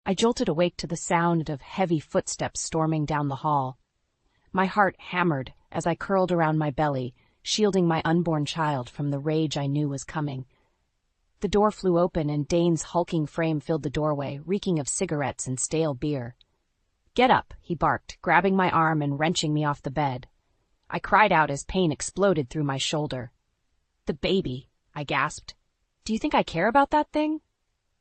I jolted awake to the sound of heavy footsteps storming down the hall. My heart hammered as I curled around my belly, shielding my unborn child from the rage I knew was coming. The door flew open and Dane's hulking frame filled the doorway, reeking of cigarettes and stale beer. "Get up," he barked, grabbing my arm and wrenching me off the bed. I cried out as pain exploded through my shoulder. "The baby," I gasped. "Do you think I care about that thing?"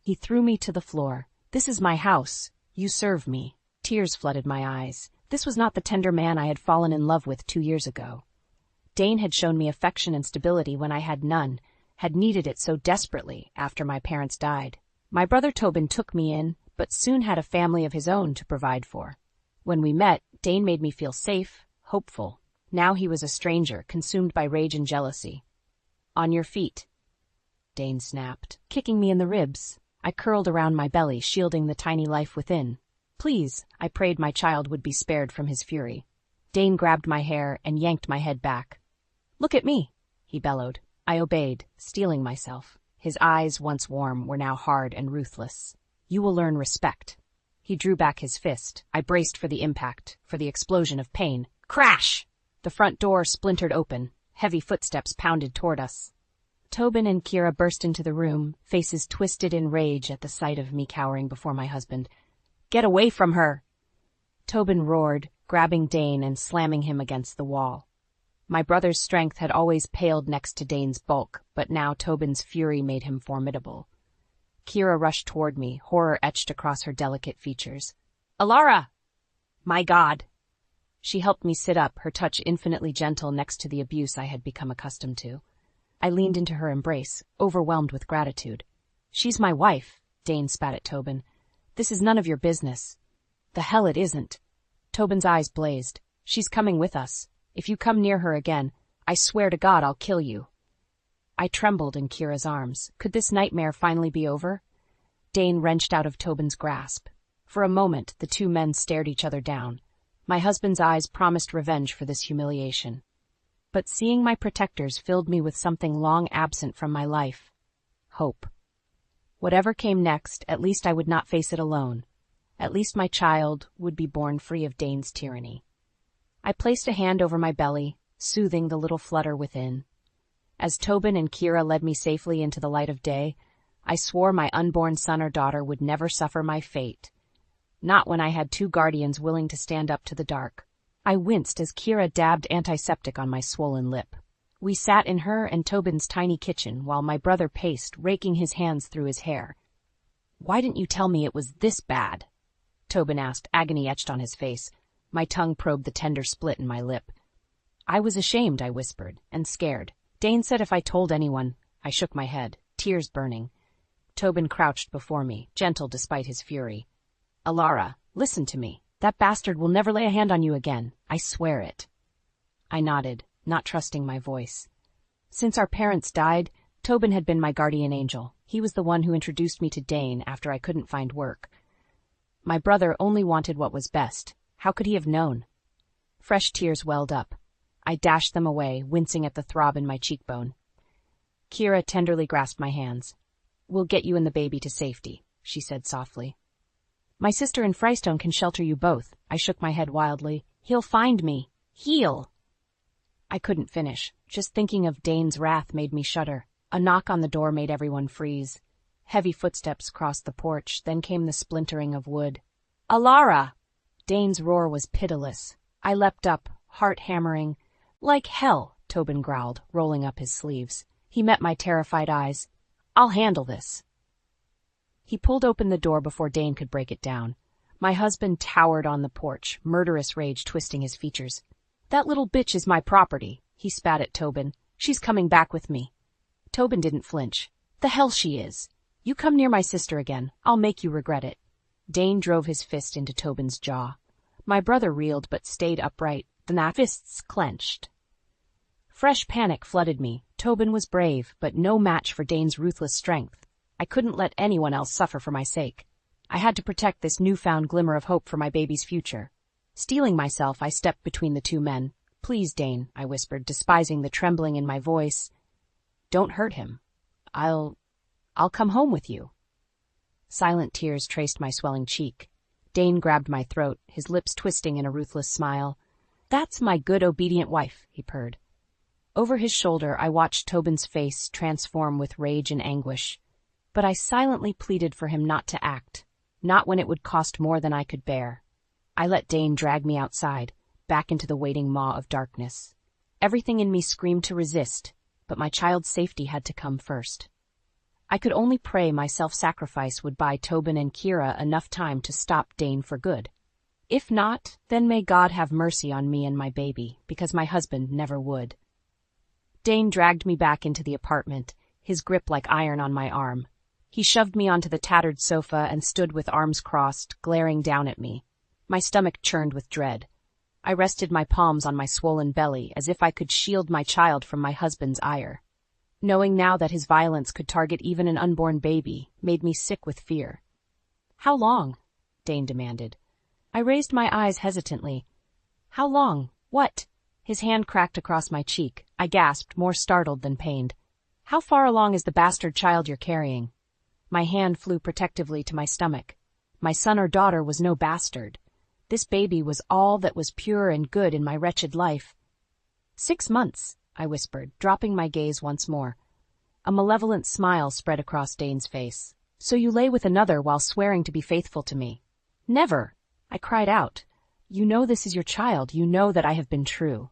He threw me to the floor. "This is my house. You serve me." Tears flooded my eyes. This was not the tender man I had fallen in love with 2 years ago. Dane had shown me affection and stability when I had none, had needed it so desperately after my parents died. My brother Tobin took me in, but soon had a family of his own to provide for. When we met, Dane made me feel safe, hopeful. Now he was a stranger, consumed by rage and jealousy. "On your feet," Dane snapped, kicking me in the ribs. I curled around my belly, shielding the tiny life within. "Please," I prayed my child would be spared from his fury. Dane grabbed my hair and yanked my head back. "Look at me," he bellowed. I obeyed, steeling myself. His eyes, once warm, were now hard and ruthless. "You will learn respect." He drew back his fist. I braced for the impact, for the explosion of pain. Crash! The front door splintered open. Heavy footsteps pounded toward us. Tobin and Kira burst into the room, faces twisted in rage at the sight of me cowering before my husband. "Get away from her!" Tobin roared, grabbing Dane and slamming him against the wall. My brother's strength had always paled next to Dane's bulk, but now Tobin's fury made him formidable. Kira rushed toward me, horror etched across her delicate features. "Alara!" "My God!" She helped me sit up, her touch infinitely gentle next to the abuse I had become accustomed to. I leaned into her embrace, overwhelmed with gratitude. "She's my wife," Dane spat at Tobin. "This is none of your business." "The hell it isn't." Tobin's eyes blazed. "She's coming with us. If you come near her again, I swear to God I'll kill you." I trembled in Kira's arms. Could this nightmare finally be over? Dane wrenched out of Tobin's grasp. For a moment, the two men stared each other down. My husband's eyes promised revenge for this humiliation. But seeing my protectors filled me with something long absent from my life. Hope. Whatever came next, at least I would not face it alone. At least my child would be born free of Dane's tyranny. I placed a hand over my belly, soothing the little flutter within. As Tobin and Kira led me safely into the light of day, I swore my unborn son or daughter would never suffer my fate. Not when I had two guardians willing to stand up to the dark. I winced as Kira dabbed antiseptic on my swollen lip. We sat in her and Tobin's tiny kitchen while my brother paced, raking his hands through his hair. "Why didn't you tell me it was this bad?" Tobin asked, agony etched on his face. My tongue probed the tender split in my lip. "I was ashamed," I whispered, "and scared. Dane said if I told anyone." I shook my head, tears burning. Tobin crouched before me, gentle despite his fury. "Alara, listen to me. That bastard will never lay a hand on you again. I swear it." I nodded, not trusting my voice. Since our parents died, Tobin had been my guardian angel. He was the one who introduced me to Dane after I couldn't find work. My brother only wanted what was best. How could he have known? Fresh tears welled up. I dashed them away, wincing at the throb in my cheekbone. Kira tenderly grasped my hands. "We'll get you and the baby to safety," she said softly. "My sister and Freystone can shelter you both." I shook my head wildly. "He'll find me. He'll." I couldn't finish. Just thinking of Dane's wrath made me shudder. A knock on the door made everyone freeze. Heavy footsteps crossed the porch, then came the splintering of wood. "Alara!" Dane's roar was pitiless. I leapt up, heart hammering. "Like hell," Tobin growled, rolling up his sleeves. He met my terrified eyes. "I'll handle this." He pulled open the door before Dane could break it down. My husband towered on the porch, murderous rage twisting his features. "That little bitch is my property," he spat at Tobin. "She's coming back with me." Tobin didn't flinch. "The hell she is. You come near my sister again, I'll make you regret it." Dane drove his fist into Tobin's jaw. My brother reeled but stayed upright, the fists clenched. Fresh panic flooded me. Tobin was brave, but no match for Dane's ruthless strength. I couldn't let anyone else suffer for my sake. I had to protect this newfound glimmer of hope for my baby's future. Steeling myself, I stepped between the two men. "Please, Dane," I whispered, despising the trembling in my voice. "Don't hurt him. I'll come home with you." Silent tears traced my swelling cheek. Dane grabbed my throat, his lips twisting in a ruthless smile. "That's my good, obedient wife," he purred. Over his shoulder, I watched Tobin's face transform with rage and anguish. But I silently pleaded for him not to act, not when it would cost more than I could bear. I let Dane drag me outside, back into the waiting maw of darkness. Everything in me screamed to resist, but my child's safety had to come first. I could only pray my self-sacrifice would buy Tobin and Kira enough time to stop Dane for good. If not, then may God have mercy on me and my baby, because my husband never would. Dane dragged me back into the apartment, his grip like iron on my arm. He shoved me onto the tattered sofa and stood with arms crossed, glaring down at me. My stomach churned with dread. I rested my palms on my swollen belly as if I could shield my child from my husband's ire. Knowing now that his violence could target even an unborn baby made me sick with fear. "How long?" Dane demanded. I raised my eyes hesitantly. "How long? What?" His hand cracked across my cheek. I gasped, more startled than pained. "How far along is the bastard child you're carrying?" My hand flew protectively to my stomach. My son or daughter was no bastard. This baby was all that was pure and good in my wretched life. 6 months, I whispered, dropping my gaze once more. A malevolent smile spread across Dane's face. "So you lay with another while swearing to be faithful to me?" "Never!" I cried out. "You know this is your child. You know that I have been true."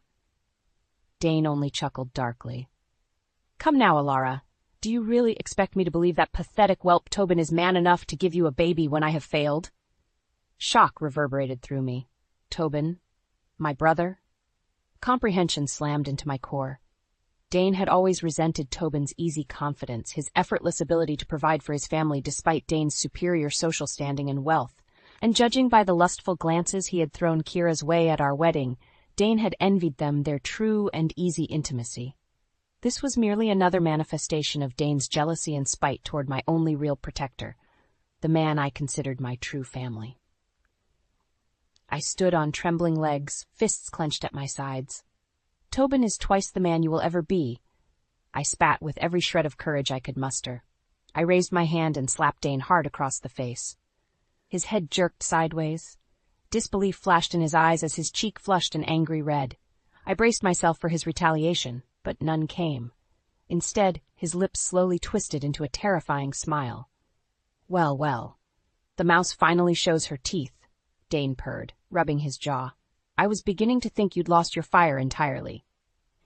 Dane only chuckled darkly. "Come now, Alara. Do you really expect me to believe that pathetic whelp Tobin is man enough to give you a baby when I have failed?" Shock reverberated through me. Tobin? My brother? Comprehension slammed into my core. Dane had always resented Tobin's easy confidence, his effortless ability to provide for his family despite Dane's superior social standing and wealth. And judging by the lustful glances he had thrown Kira's way at our wedding, Dane had envied them their true and easy intimacy. This was merely another manifestation of Dane's jealousy and spite toward my only real protector, the man I considered my true family. I stood on trembling legs, fists clenched at my sides. "Tobin is twice the man you will ever be." I spat with every shred of courage I could muster. I raised my hand and slapped Dane hard across the face. His head jerked sideways. Disbelief flashed in his eyes as his cheek flushed an angry red. I braced myself for his retaliation, but none came. Instead, his lips slowly twisted into a terrifying smile. "Well, well. The mouse finally shows her teeth," Dane purred, rubbing his jaw. "I was beginning to think you'd lost your fire entirely."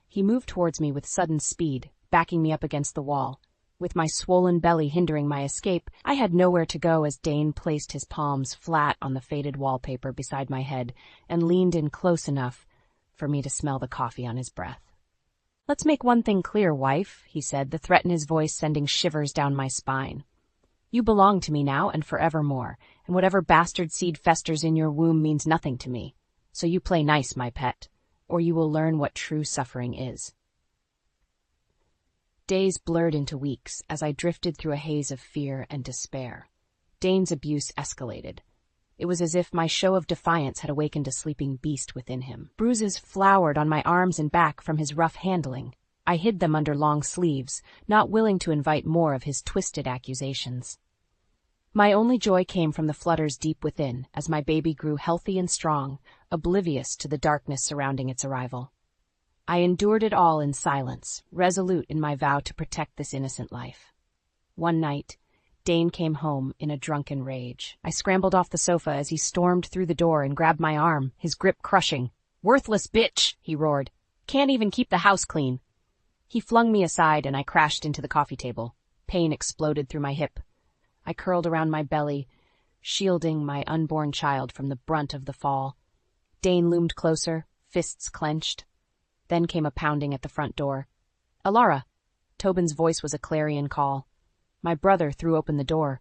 He moved towards me with sudden speed, backing me up against the wall. With my swollen belly hindering my escape, I had nowhere to go as Dane placed his palms flat on the faded wallpaper beside my head and leaned in close enough for me to smell the coffee on his breath. "Let's make one thing clear, wife," he said, the threat in his voice sending shivers down my spine. "You belong to me now and forevermore, and whatever bastard seed festers in your womb means nothing to me. So you play nice, my pet, or you will learn what true suffering is." Days blurred into weeks as I drifted through a haze of fear and despair. Dane's abuse escalated. It was as if my show of defiance had awakened a sleeping beast within him. Bruises flowered on my arms and back from his rough handling. I hid them under long sleeves, not willing to invite more of his twisted accusations. My only joy came from the flutters deep within as my baby grew healthy and strong, oblivious to the darkness surrounding its arrival. I endured it all in silence, resolute in my vow to protect this innocent life. One night, Dane came home in a drunken rage. I scrambled off the sofa as he stormed through the door and grabbed my arm, his grip crushing. "Worthless bitch!" he roared. "Can't even keep the house clean." He flung me aside and I crashed into the coffee table. Pain exploded through my hip. I curled around my belly, shielding my unborn child from the brunt of the fall. Dane loomed closer, fists clenched. Then came a pounding at the front door. "Alara!" Tobin's voice was a clarion call. My brother threw open the door.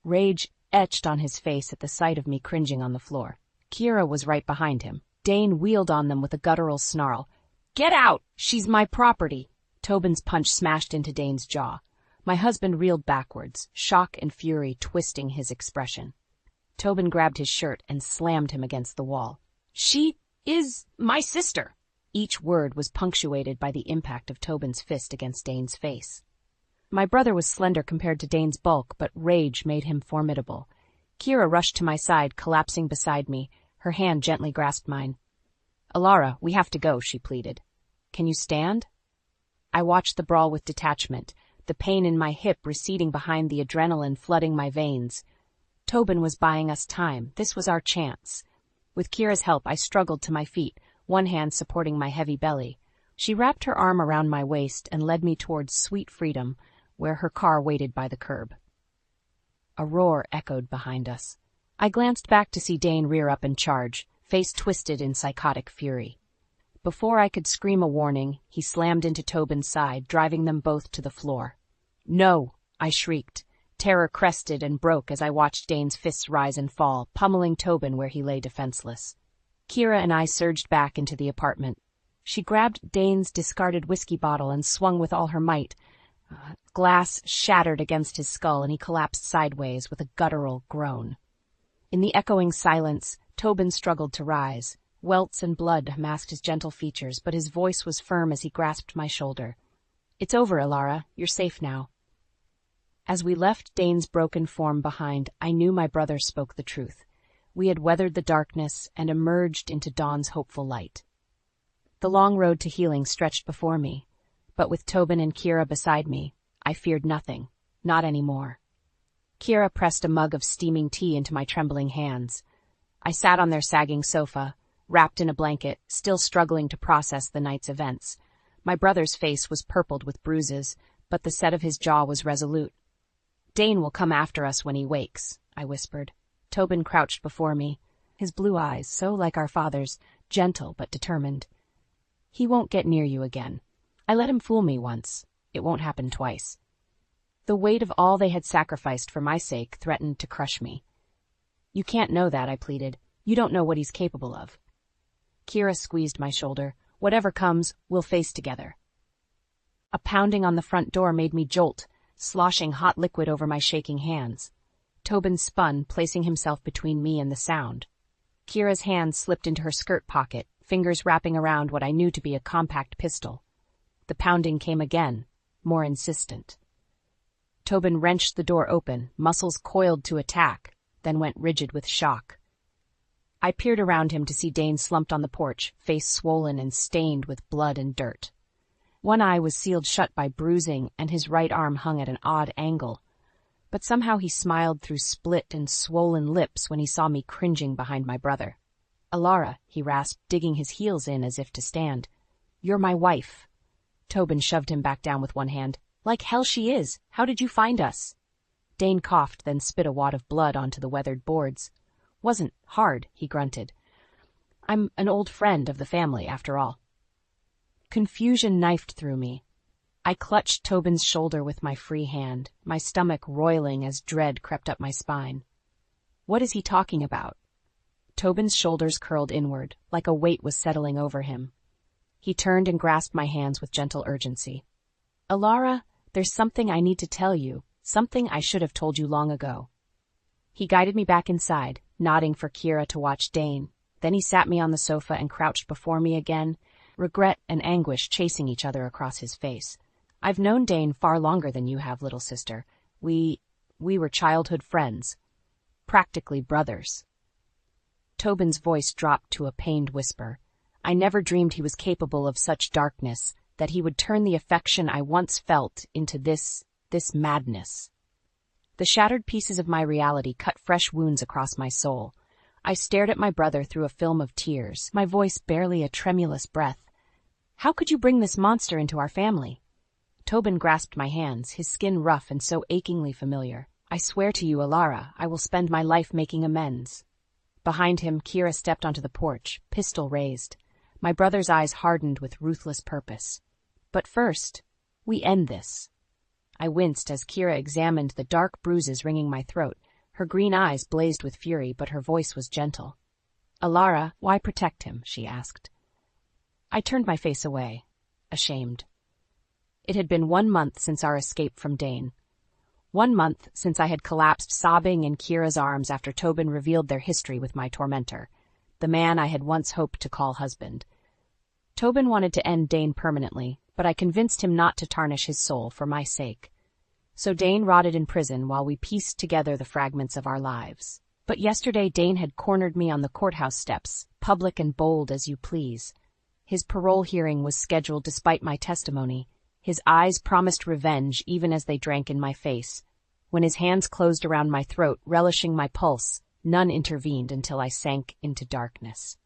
Rage etched on his face at the sight of me cringing on the floor. Kira was right behind him. Dane wheeled on them with a guttural snarl. "Get out! She's my property!" Tobin's punch smashed into Dane's jaw. My husband reeled backwards, shock and fury twisting his expression. Tobin grabbed his shirt and slammed him against the wall. "She is my sister!" Each word was punctuated by the impact of Tobin's fist against Dane's face. My brother was slender compared to Dane's bulk, but rage made him formidable. Kira rushed to my side, collapsing beside me. Her hand gently grasped mine. "Alara, we have to go," she pleaded. "Can you stand?" I watched the brawl with detachment, the pain in my hip receding behind the adrenaline flooding my veins. Tobin was buying us time. This was our chance. With Kira's help, I struggled to my feet, one hand supporting my heavy belly. She wrapped her arm around my waist and led me towards sweet freedom, where her car waited by the curb. A roar echoed behind us. I glanced back to see Dane rear up and charge, face twisted in psychotic fury. Before I could scream a warning, he slammed into Tobin's side, driving them both to the floor. "No!" I shrieked. Terror crested and broke as I watched Dane's fists rise and fall, pummeling Tobin where he lay defenseless. Kira and I surged back into the apartment. She grabbed Dane's discarded whiskey bottle and swung with all her might. Glass shattered against his skull and he collapsed sideways with a guttural groan. In the echoing silence, Tobin struggled to rise. Welts and blood masked his gentle features, but his voice was firm as he grasped my shoulder. "It's over, Alara. You're safe now." As we left Dane's broken form behind, I knew my brother spoke the truth. We had weathered the darkness and emerged into dawn's hopeful light. The long road to healing stretched before me, but with Tobin and Kira beside me, I feared nothing, not anymore. Kira pressed a mug of steaming tea into my trembling hands. I sat on their sagging sofa, wrapped in a blanket, still struggling to process the night's events. My brother's face was purpled with bruises, but the set of his jaw was resolute. "Dane will come after us when he wakes," I whispered. Tobin crouched before me, his blue eyes, so like our father's, gentle but determined. "He won't get near you again. I let him fool me once. It won't happen twice." The weight of all they had sacrificed for my sake threatened to crush me. "You can't know that," I pleaded. "You don't know what he's capable of." Kira squeezed my shoulder. "Whatever comes, we'll face together." A pounding on the front door made me jolt, sloshing hot liquid over my shaking hands. Tobin spun, placing himself between me and the sound. Kira's hand slipped into her skirt pocket, fingers wrapping around what I knew to be a compact pistol. The pounding came again, more insistent. Tobin wrenched the door open, muscles coiled to attack, then went rigid with shock. I peered around him to see Dane slumped on the porch, face swollen and stained with blood and dirt. One eye was sealed shut by bruising, and his right arm hung at an odd angle. But somehow he smiled through split and swollen lips when he saw me cringing behind my brother. "Alara," he rasped, digging his heels in as if to stand. "You're my wife." Tobin shoved him back down with one hand. "Like hell she is. How did you find us?" Dane coughed, then spit a wad of blood onto the weathered boards. "Wasn't hard," he grunted. "I'm an old friend of the family, after all." Confusion knifed through me. I clutched Tobin's shoulder with my free hand, my stomach roiling as dread crept up my spine. What is he talking about? Tobin's shoulders curled inward, like a weight was settling over him. He turned and grasped my hands with gentle urgency. "Alara, there's something I need to tell you, something I should have told you long ago." He guided me back inside, nodding for Kira to watch Dane. Then he sat me on the sofa and crouched before me again, regret and anguish chasing each other across his face. "I've known Dane far longer than you have, little sister. We were childhood friends. Practically brothers." Tobin's voice dropped to a pained whisper. I never dreamed he was capable of such darkness, that he would turn the affection I once felt into this madness. The shattered pieces of my reality cut fresh wounds across my soul. I stared at my brother through a film of tears, my voice barely a tremulous breath. "How could you bring this monster into our family?" Tobin grasped my hands, his skin rough and so achingly familiar. "I swear to you, Alara, I will spend my life making amends." Behind him, Kira stepped onto the porch, pistol raised. My brother's eyes hardened with ruthless purpose. "But first, we end this." I winced as Kira examined the dark bruises wringing my throat. Her green eyes blazed with fury, but her voice was gentle. "Alara, why protect him?" she asked. I turned my face away, ashamed. It had been 1 month since our escape from Dane. 1 month since I had collapsed sobbing in Kira's arms after Tobin revealed their history with my tormentor, the man I had once hoped to call husband. Tobin wanted to end Dane permanently, but I convinced him not to tarnish his soul for my sake. So Dane rotted in prison while we pieced together the fragments of our lives. But yesterday Dane had cornered me on the courthouse steps, public and bold as you please. His parole hearing was scheduled despite my testimony. His eyes promised revenge even as they drank in my face. When his hands closed around my throat, relishing my pulse, none intervened until I sank into darkness.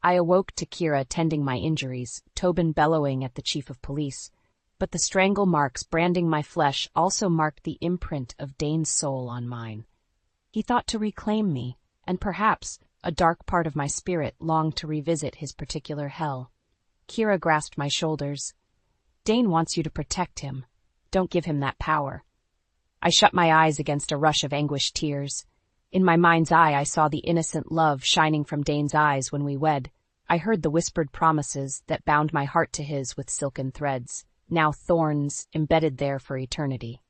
I awoke to Kira tending my injuries, Tobin bellowing at the chief of police. But the strangle marks branding my flesh also marked the imprint of Dane's soul on mine. He thought to reclaim me, and perhaps a dark part of my spirit longed to revisit his particular hell. Kira grasped my shoulders. Dane wants you to protect him. Don't give him that power. I shut my eyes against a rush of anguished tears. In my mind's eye I saw the innocent love shining from Dane's eyes when we wed. I heard the whispered promises that bound my heart to his with silken threads, now thorns embedded there for eternity.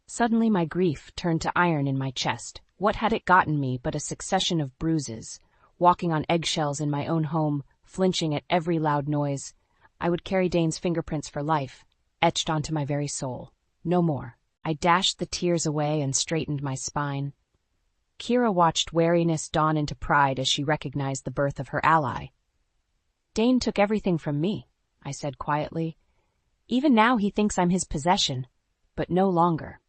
Suddenly my grief turned to iron in my chest. What had it gotten me but a succession of bruises, walking on eggshells in my own home, flinching at every loud noise. I would carry Dane's fingerprints for life, etched onto my very soul. No more. I dashed the tears away and straightened my spine. Kira watched wariness dawn into pride as she recognized the birth of her ally. Dane took everything from me, I said quietly. Even now he thinks I'm his possession, but no longer.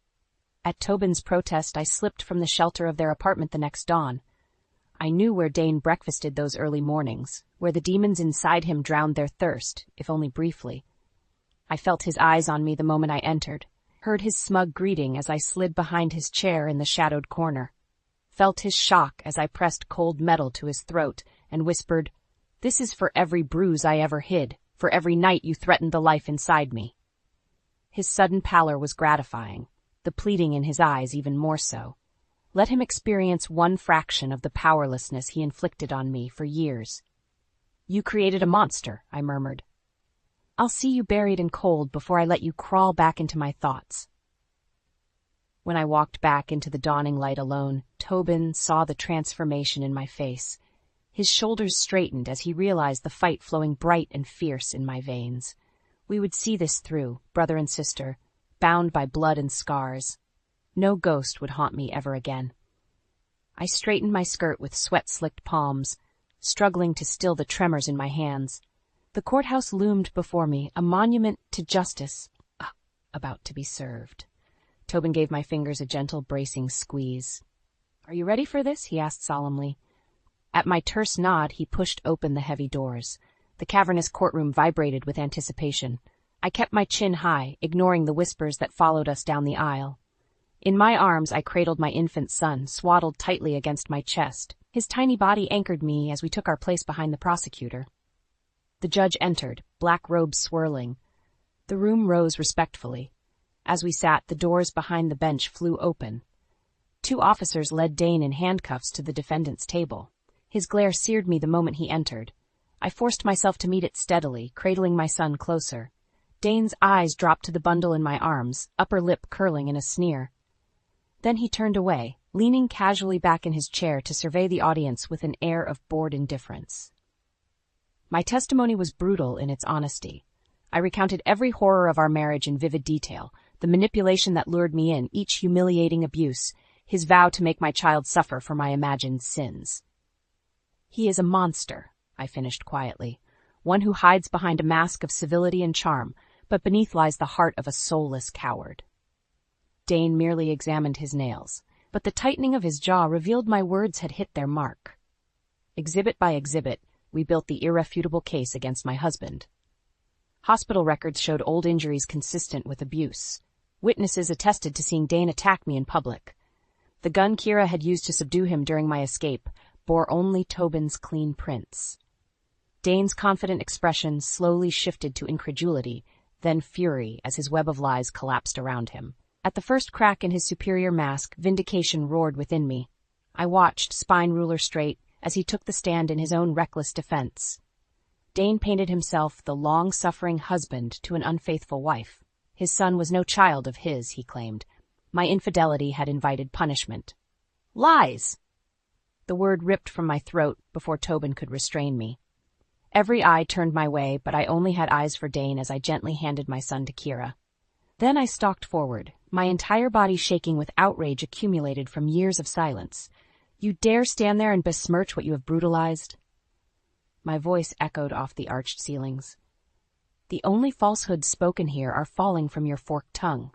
At Tobin's protest, I slipped from the shelter of their apartment the next dawn. I knew where Dane breakfasted those early mornings, where the demons inside him drowned their thirst, if only briefly. I felt his eyes on me the moment I entered, heard his smug greeting as I slid behind his chair in the shadowed corner, felt his shock as I pressed cold metal to his throat and whispered, "This is for every bruise I ever hid, for every night you threatened the life inside me." His sudden pallor was gratifying, the pleading in his eyes even more so. Let him experience one fraction of the powerlessness he inflicted on me for years. "You created a monster," I murmured. "I'll see you buried and cold before I let you crawl back into my thoughts." When I walked back into the dawning light alone, Tobin saw the transformation in my face. His shoulders straightened as he realized the fight flowing bright and fierce in my veins. We would see this through, brother and sister, bound by blood and scars. No ghost would haunt me ever again. I straightened my skirt with sweat-slicked palms, struggling to still the tremors in my hands. The courthouse loomed before me, a monument to justice, about to be served. Tobin gave my fingers a gentle, bracing squeeze. "Are you ready for this?" he asked solemnly. At my terse nod, he pushed open the heavy doors. The cavernous courtroom vibrated with anticipation. I kept my chin high, ignoring the whispers that followed us down the aisle. In my arms, I cradled my infant son, swaddled tightly against my chest. His tiny body anchored me as we took our place behind the prosecutor. The judge entered, black robes swirling. The room rose respectfully. As we sat, the doors behind the bench flew open. 2 officers led Dane in handcuffs to the defendant's table. His glare seared me the moment he entered. I forced myself to meet it steadily, cradling my son closer. Dane's eyes dropped to the bundle in my arms, upper lip curling in a sneer. Then he turned away, leaning casually back in his chair to survey the audience with an air of bored indifference. My testimony was brutal in its honesty. I recounted every horror of our marriage in vivid detail, the manipulation that lured me in, each humiliating abuse, his vow to make my child suffer for my imagined sins. "He is a monster," I finished quietly, "one who hides behind a mask of civility and charm, but beneath lies the heart of a soulless coward." Dane merely examined his nails, but the tightening of his jaw revealed my words had hit their mark. Exhibit by exhibit, we built the irrefutable case against my husband. Hospital records showed old injuries consistent with abuse. Witnesses attested to seeing Dane attack me in public. The gun Kira had used to subdue him during my escape bore only Tobin's clean prints. Dane's confident expression slowly shifted to incredulity, then fury as his web of lies collapsed around him. At the first crack in his superior mask, vindication roared within me. I watched, spine ruler straight, as he took the stand in his own reckless defense. Dane painted himself the long-suffering husband to an unfaithful wife. His son was no child of his, he claimed. My infidelity had invited punishment. "Lies!" The word ripped from my throat before Tobin could restrain me. Every eye turned my way, but I only had eyes for Dane as I gently handed my son to Kira. Then I stalked forward, my entire body shaking with outrage accumulated from years of silence. "You dare stand there and besmirch what you have brutalized?" My voice echoed off the arched ceilings. "The only falsehoods spoken here are falling from your forked tongue."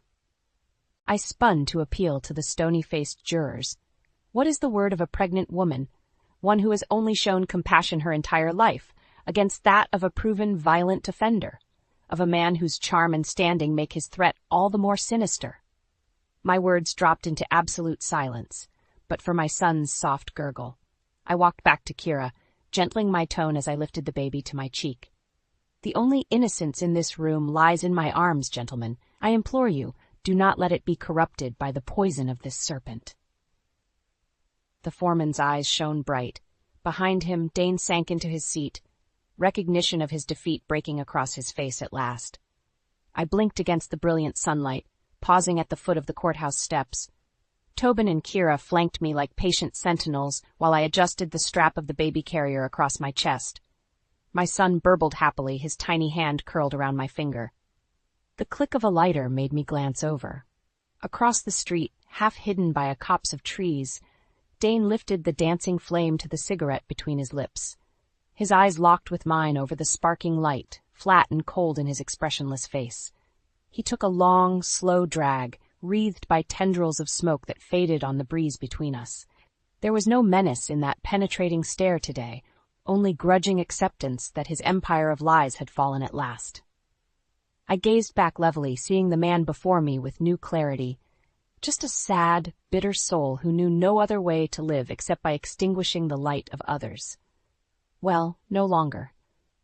I spun to appeal to the stony-faced jurors. What is the word of a pregnant woman, one who has only shown compassion her entire life, against that of a proven violent offender, of a man whose charm and standing make his threat all the more sinister? My words dropped into absolute silence, but for my son's soft gurgle. I walked back to Kira, gentling my tone as I lifted the baby to my cheek. "The only innocence in this room lies in my arms, gentlemen. I implore you, do not let it be corrupted by the poison of this serpent." The foreman's eyes shone bright. Behind him, Dane sank into his seat, recognition of his defeat breaking across his face at last. I blinked against the brilliant sunlight, pausing at the foot of the courthouse steps. Tobin and Kira flanked me like patient sentinels while I adjusted the strap of the baby carrier across my chest. My son burbled happily, his tiny hand curled around my finger. The click of a lighter made me glance over. Across the street, half hidden by a copse of trees, Dane lifted the dancing flame to the cigarette between his lips. His eyes locked with mine over the sparking light, flat and cold in his expressionless face. He took a long, slow drag, wreathed by tendrils of smoke that faded on the breeze between us. There was no menace in that penetrating stare today, only grudging acceptance that his empire of lies had fallen at last. I gazed back levelly, seeing the man before me with new clarity. Just a sad, bitter soul who knew no other way to live except by extinguishing the light of others. Well, no longer.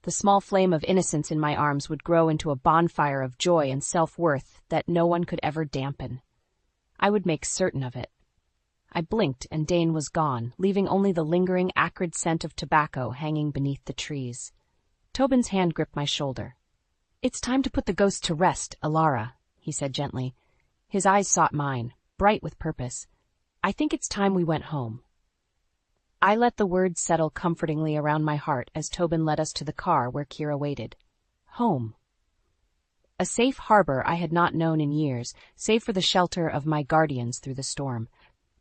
The small flame of innocence in my arms would grow into a bonfire of joy and self-worth that no one could ever dampen. I would make certain of it. I blinked and Dane was gone, leaving only the lingering acrid scent of tobacco hanging beneath the trees. Tobin's hand gripped my shoulder. "It's time to put the ghost to rest, Alara," he said gently. His eyes sought mine, bright with purpose. "I think it's time we went home." I let the words settle comfortingly around my heart as Tobin led us to the car where Kira waited. Home. A safe harbor I had not known in years, save for the shelter of my guardians through the storm.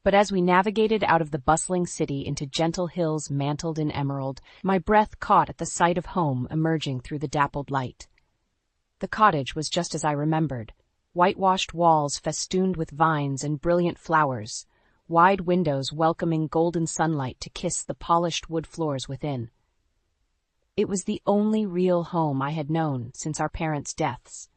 But as we navigated out of the bustling city into gentle hills mantled in emerald, my breath caught at the sight of home emerging through the dappled light. The cottage was just as I remembered. Whitewashed walls festooned with vines and brilliant flowers, wide windows welcoming golden sunlight to kiss the polished wood floors within. It was the only real home I had known since our parents' deaths.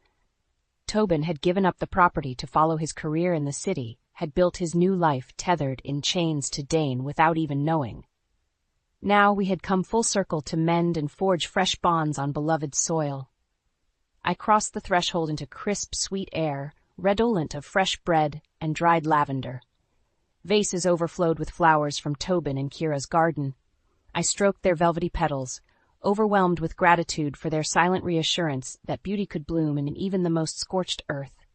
Tobin had given up the property to follow his career in the city, had built his new life tethered in chains to Dane without even knowing. Now we had come full circle to mend and forge fresh bonds on beloved soil. I crossed the threshold into crisp, sweet air, redolent of fresh bread and dried lavender. Vases overflowed with flowers from Tobin and Kira's garden. I stroked their velvety petals, overwhelmed with gratitude for their silent reassurance that beauty could bloom in even the most scorched earth.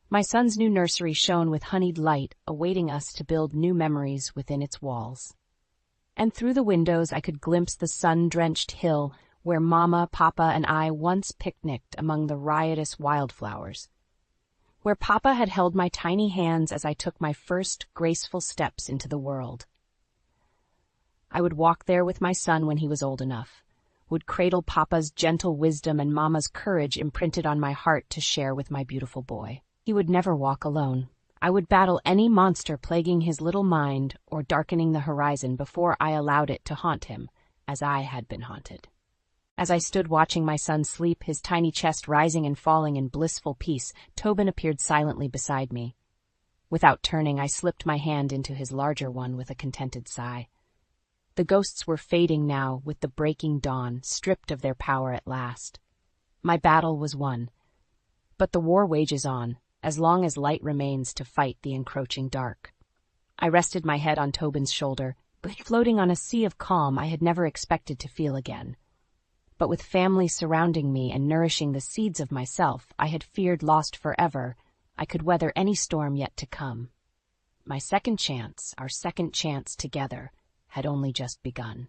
My son's new nursery shone with honeyed light, awaiting us to build new memories within its walls. And through the windows I could glimpse the sun-drenched hill where Mama, Papa, and I once picnicked among the riotous wildflowers, where Papa had held my tiny hands as I took my first graceful steps into the world. I would walk there with my son when he was old enough, would cradle Papa's gentle wisdom and Mama's courage imprinted on my heart to share with my beautiful boy. He would never walk alone. I would battle any monster plaguing his little mind or darkening the horizon before I allowed it to haunt him, as I had been haunted. As I stood watching my son sleep, his tiny chest rising and falling in blissful peace, Tobin appeared silently beside me. Without turning, I slipped my hand into his larger one with a contented sigh. The ghosts were fading now with the breaking dawn, stripped of their power at last. My battle was won. But the war wages on, as long as light remains to fight the encroaching dark. I rested my head on Tobin's shoulder, floating on a sea of calm I had never expected to feel again. But with family surrounding me and nourishing the seeds of myself I had feared lost forever, I could weather any storm yet to come. My second chance, our second chance together, had only just begun.